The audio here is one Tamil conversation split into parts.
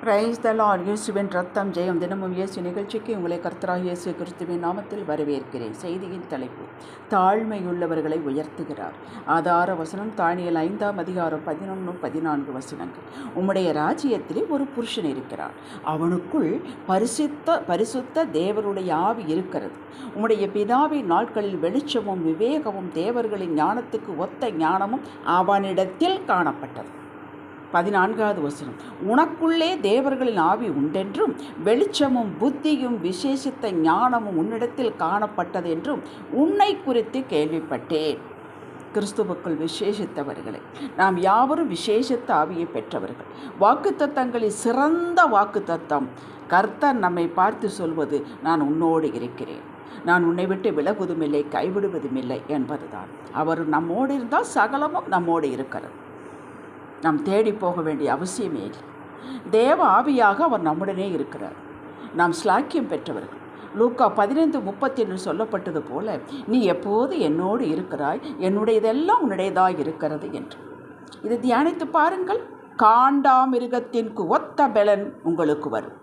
Praise the Lord. இயேசுவின் ரத்தம் ஜெயம். தினமும் இயேசு நிகழ்ச்சிக்கு உங்களை கர்த்தராகிய இயேசு கிறிஸ்துவின் நாமத்தில் வரவேற்கிறேன். செய்தியின் தலைப்பு, தாழ்மையுள்ளவர்களை உயர்த்துகிறார். ஆதார வசனம் தானியேல் 5ஆம் அதிகாரம் 11-14 வசனங்கள். உம்முடைய ராஜ்யத்திலே ஒரு புருஷன் இருக்கிறார், அவனுக்குள் பரிசுத்த தேவருடைய ஆவி இருக்கிறது. உம்முடைய பிதாவின் நாட்களில் வெளிச்சமும் விவேகமும் தேவர்களின் ஞானத்துக்கு ஒத்த ஞானமும் அவனிடத்தில் காணப்பட்டது. 14வது வசனம், உனக்குள்ளே தேவர்களின் ஆவி உண்டென்றும் வெளிச்சமும் புத்தியும் விசேஷித்த ஞானமும் உன்னிடத்தில் காணப்பட்டது என்றும் உன்னை குறித்து கேள்விப்பட்டேன். கிறிஸ்துவுக்குள் விசேஷித்தவர்களை நாம் யாவரும் விசேஷித்த ஆவியை பெற்றவர்கள். வாக்குத்தத்தங்களில் சிறந்த வாக்குத்தத்தம் கர்த்தர் நம்மை பார்த்து சொல்வது, நான் உன்னோடு இருக்கிறேன், நான் உன்னை விட்டு விலகுவதுமில்லை, கைவிடுவதுமில்லை என்பதுதான். அவர் நம்மோடு இருந்தால் சகலமும் நம்மோடு இருக்கிறது. நாம் தேடி போக வேண்டிய அவசியமே இல்லை. தேவ ஆவியாக அவர் நம்முடனே இருக்கிறார். நாம் ஸ்லாக்கியம் பெற்றவர்கள். லூக்கா 15:30 சொல்லப்பட்டது போல, நீ எப்போது என்னோடு இருக்கிறாய், என்னுடையதெல்லாம் உன்னுடையதாக இருக்கிறது என்று. இதை தியானித்து பாருங்கள். காண்டாமிருகத்திற்கு ஒத்த பலன் உங்களுக்கு வரும்.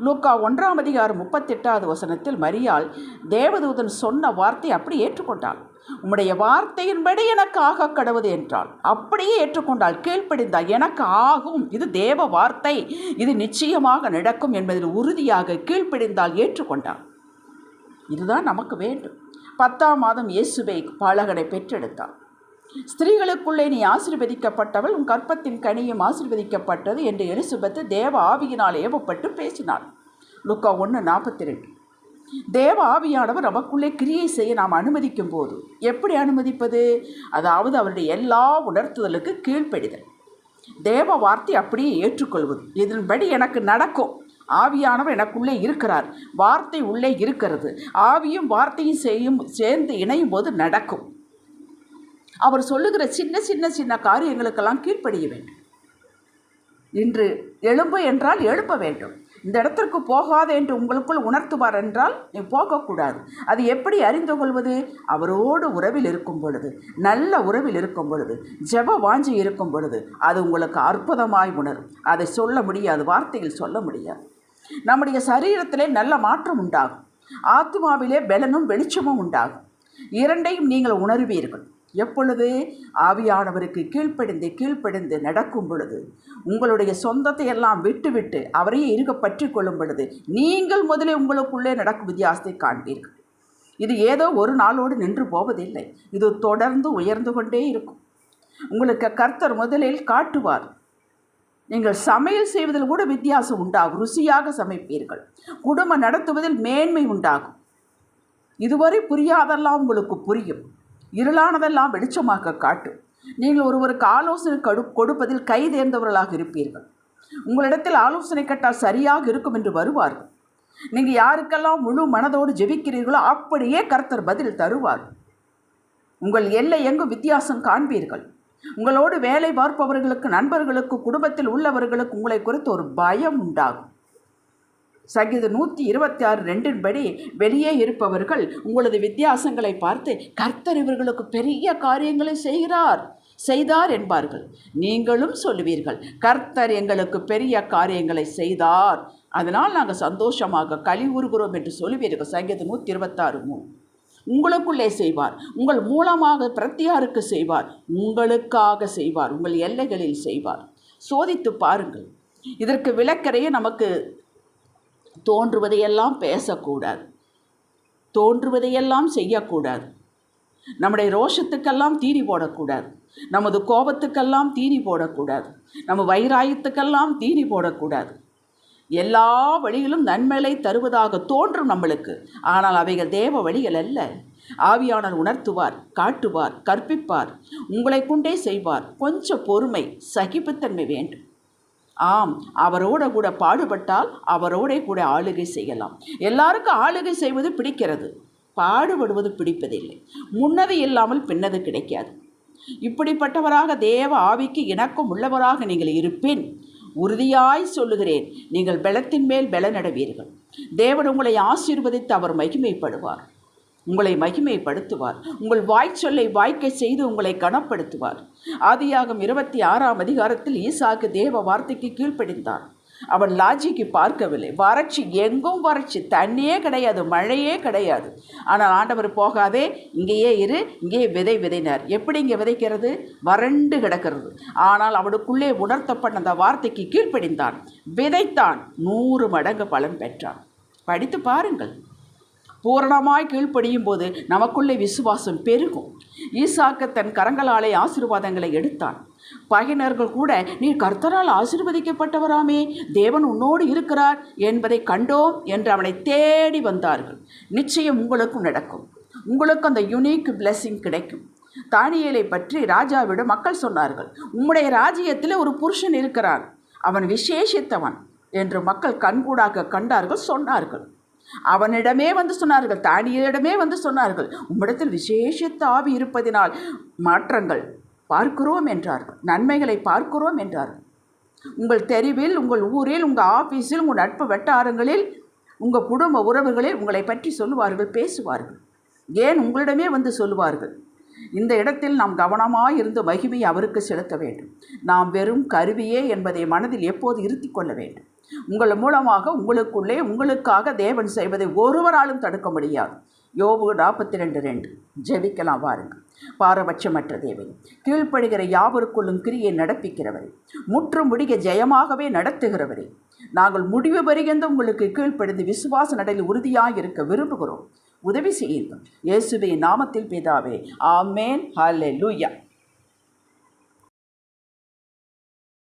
லூக்கா 1ஆம் அதிகாரம் 38வது வசனத்தில் மரியாள் தேவதூதன் சொன்ன வார்த்தை அப்படி ஏற்றுக்கொண்டாள். உம்முடைய வார்த்தையின்படி எனக்கு ஆக கடவுது என்றாள். அப்படியே ஏற்றுக்கொண்டாள், கீழ்ப்படிந்தாள். எனக்கு ஆகும், இது தேவ வார்த்தை, இது நிச்சயமாக நடக்கும் என்பதில் உறுதியாக கீழ்ப்படிந்தாள், ஏற்றுக்கொண்டாள். இதுதான் நமக்கு வேண்டும். 10ஆம் மாதம் இயேசுவை பாலகனை பெற்றெடுத்தாள். ஸ்திரீகளுக்குள்ளே நீ ஆசீர்வதிக்கப்பட்டவள், உன் கற்பத்தின் கனியும் ஆசீர்வதிக்கப்பட்டது என்று எலிசபெத் தேவ ஆவியினால் ஏவப்பட்டு பேசினாள். லூக்கா 1:42. தேவ ஆவியானவர் நமக்குள்ளே கிரியை செய்ய நாம் அனுமதிக்கும் போது எப்படி அனுமதிப்பது? அதாவது அவருடைய எல்லா உணர்த்துதலுக்கு கீழ்ப்படிதல், தேவ வார்த்தை அப்படியே ஏற்றுக்கொள்வது. இதன்படி எனக்கு நடக்கும். ஆவியானவர் எனக்குள்ளே இருக்கிறார், வார்த்தை உள்ளே இருக்கிறது, ஆவியும் வார்த்தையும் சேர்ந்து இணையும் போது நடக்கும். அவர் சொல்லுகிற சின்ன காரியங்களுக்கெல்லாம் கீழ்ப்படிய வேண்டும். இன்று எழும்பு என்றால் எழுப்ப வேண்டும். இந்த இடத்திற்கு போகாத என்று உங்களுக்குள் உணர்த்துவார் என்றால் நீ போகக்கூடாது. அது எப்படி அறிந்து கொள்வது? அவரோடு உறவில் இருக்கும் பொழுது, நல்ல உறவில் இருக்கும் பொழுது, ஜெப வாஞ்சி இருக்கும் பொழுது அது உங்களுக்கு அற்புதமாய் உணரும். அதை சொல்ல முடியாது, வார்த்தையில் சொல்ல முடியாது. நம்முடைய சரீரத்திலே நல்ல மாற்றம் உண்டாகும், ஆத்மாவிலே பலனும் வெளிச்சமும் உண்டாகும். இரண்டையும் நீங்கள் உணர்வீர்கள். எப்பொழுது? ஆவியானவருக்கு கீழ்ப்படிந்து நடக்கும் பொழுது, உங்களுடைய சொந்தத்தை எல்லாம் விட்டுவிட்டு அவரையே இருக்க பற்றி கொள்ளும் பொழுது, நீங்கள் முதலில் உங்களுக்குள்ளே நடக்கும் வித்தியாசத்தை காண்பீர்கள். இது ஏதோ ஒரு நாளோடு நின்று போவதில்லை, இது தொடர்ந்து உயர்ந்து கொண்டே இருக்கும். உங்களுக்கு கர்த்தர் முதலில் காட்டுவார். நீங்கள் சமையல் செய்வதில் கூட வித்தியாசம் உண்டாகும், ருசியாக சமைப்பீர்கள். குடும்பம் நடத்துவதில் மேன்மை உண்டாகும். இதுவரை புரியாதெல்லாம் உங்களுக்கு புரியும், இருளானதெல்லாம் வெளிச்சமாக காட்டும். நீங்கள் ஒருவருக்கு ஆலோசனை கொடுப்பதில் கை தேர்ந்தவர்களாக இருப்பீர்கள். உங்களிடத்தில் ஆலோசனை கேட்டால் சரியாக இருக்கும் என்று வருவார்கள். நீங்கள் யாருக்கெல்லாம் முழு மனதோடு ஜெபிக்கிறீர்களோ அப்படியே கர்த்தர் பதில் தருவார். உங்கள் எல்லை எங்கும் வித்தியாசம் காண்பீர்கள். உங்களோடு வேலை பார்ப்பவர்களுக்கு, நண்பர்களுக்கு, குடும்பத்தில் உள்ளவர்களுக்கு உங்களை குறித்து ஒரு பயம் உண்டாகும். சங்கீதம் 126:2 வெளியே இருப்பவர்கள் உங்களது வித்தியாசங்களை பார்த்து, கர்த்தர் இவர்களுக்கு பெரிய காரியங்களை செய்தார் என்பார்கள். நீங்களும் சொல்லுவீர்கள், கர்த்தர் எங்களுக்கு பெரிய காரியங்களை செய்தார், அதனால் நாங்கள் சந்தோஷமாக களி கூறுகிறோம் என்று சொல்லுவீர்கள். சங்கீதம் 126:3. உங்களுக்குள்ளே செய்வார், உங்கள் மூலமாக பிரத்தியாருக்கு செய்வார், உங்களுக்காக செய்வார், உங்கள் எல்லைகளில் செய்வார். சோதித்து பாருங்கள். இதற்கு விளக்கறையே நமக்கு தோன்றுவதையெல்லாம் பேசக்கூடாது, தோன்றுவதையெல்லாம் செய்யக்கூடாது. நம்முடைய ரோஷத்துக்கெல்லாம் தீனி போடக்கூடாது, நமது கோபத்துக்கெல்லாம் தீனி போடக்கூடாது, நம்ம வைராயத்துக்கெல்லாம் தீனி போடக்கூடாது. எல்லா வழிகளும் நன்மைகளை தருவதாக தோன்றும் நம்மளுக்கு, ஆனால் அவைகள் தேவ வழிகள் அல்ல. ஆவியானவர் உணர்த்துவார், காட்டுவார், கற்பிப்பார், உங்களை கொண்டே செய்வார். கொஞ்சம் பொறுமை, சகிப்புத்தன்மை வேண்டும். ஆம், அவரோட கூட பாடுபட்டால் அவரோட கூட ஆளுகை செய்யலாம். எல்லாருக்கும் ஆளுகை செய்வது பிடிக்கிறது, பாடுபடுவது பிடிப்பதில்லை. முன்னது இல்லாமல் பின்னது கிடைக்காது. இப்படிப்பட்டவராக தேவ ஆவிக்கு இணக்கம் உள்ளவராக நீங்கள் இருப்பின், உறுதியாய் சொல்லுகிறேன், நீங்கள் பலத்தின் மேல் பலனடைவீர்கள். தேவன் உங்களை ஆசீர்வதித்து அவர் மகிமைப்படுவார். உங்களை மகிமைப்படுத்துவார். உங்கள் வாய்ச்சொல்லை வாய்க்கை செய்து உங்களை கனப்படுத்துவார். ஆதியாகமம் 26ஆம் அதிகாரத்தில் ஈசாக்கு தேவ வார்த்தைக்கு கீழ்ப்படிந்தார். அவன் லாஜிக்கு பார்க்கவில்லை. வறட்சி, எங்கும் வறட்சி, தண்ணியே கிடையாது, மழையே கிடையாது. ஆனால் ஆண்டவர் போகாதே, இங்கேயே இரு, இங்கேயே விதைனார். எப்படி இங்கே விதைக்கிறது? வறண்டு கிடக்கிறது. ஆனால் அவனுக்குள்ளே உணர்த்தப்பட்ட அந்த வார்த்தைக்கு கீழ்ப்படிந்தான், விதைத்தான், 100 மடங்கு பலன் பெற்றான். படித்து பாருங்கள். பூரணமாய் கீழ்ப்படியும் போது நமக்குள்ளே விசுவாசம் பெருகும். ஈசாக்கு தன் கரங்களாலே ஆசீர்வாதங்களை எடுத்தான். பகையினர்கள் கூட, நீ கர்த்தரால் ஆசீர்வதிக்கப்பட்டவராமே, தேவன் உன்னோடு இருக்கிறார் என்பதை கண்டோம் என்று அவனை தேடி வந்தார்கள். நிச்சயம் உங்களுக்கும் நடக்கும். உங்களுக்கு அந்த யுனிக் பிளெஸிங் கிடைக்கும். தானியேலை பற்றி ராஜாவிடம் மக்கள் சொன்னார்கள், உம்முடைய ராஜ்யத்தில் ஒரு புருஷன் இருக்கிறான், அவன் விசேஷித்தவன் என்று மக்கள் கண்கூடாக கண்டார்கள், சொன்னார்கள். அவனிடமே வந்து சொன்னார்கள், தானியேலிடமே வந்து சொன்னார்கள், உம்மிடத்தில் விசேஷித்த ஆவி இருப்பதினால் மாற்றங்கள் பார்க்கிறோம் என்றார்கள், நன்மைகளை பார்க்கிறோம் என்றார்கள். உங்கள் தெருவில், உங்கள் ஊரில், உங்கள் ஆஃபீஸில், உங்கள் நட்பு வட்டாரங்களில், உங்கள் குடும்ப உறவுகளில் உங்களை பற்றி சொல்லுவார்கள், பேசுவார்கள். ஏன் உங்களிடமே வந்து சொல்லுவார்கள்? இந்த இடத்தில் நாம் கவனமாக இருந்து மகிமையை அவருக்கு செலுத்த வேண்டும். நாம் வெறும் கருவியே என்பதை மனதில் எப்போது இருத்தி கொள்ள வேண்டும். உங்கள் மூலமாக உங்களுக்குள்ளே உங்களுக்காக தேவன் செய்வதை ஒருவராலும் தடுக்க முடியாது. யோபு 42:2. ஜெபிக்கலாம் வாருங்கள். பாரபட்சமற்ற தேவன், கீழ்ப்படுகிற யாவருக்குள்ளும் கிரியை நடப்பிக்கிறவரே, முற்றும் முடிய ஜெயமாகவே நடத்துகிறவரே, நாங்கள் முடிவு பரியந்த உங்களுக்கு கீழ்ப்படிந்து விசுவாச நடையில் உறுதியாக இருக்க விரும்புகிறோம். உதவி செய்யுங்கள். இயேசுவின் நாமத்தில் பிதாவே, ஆமென். ஹல்லேலூயா.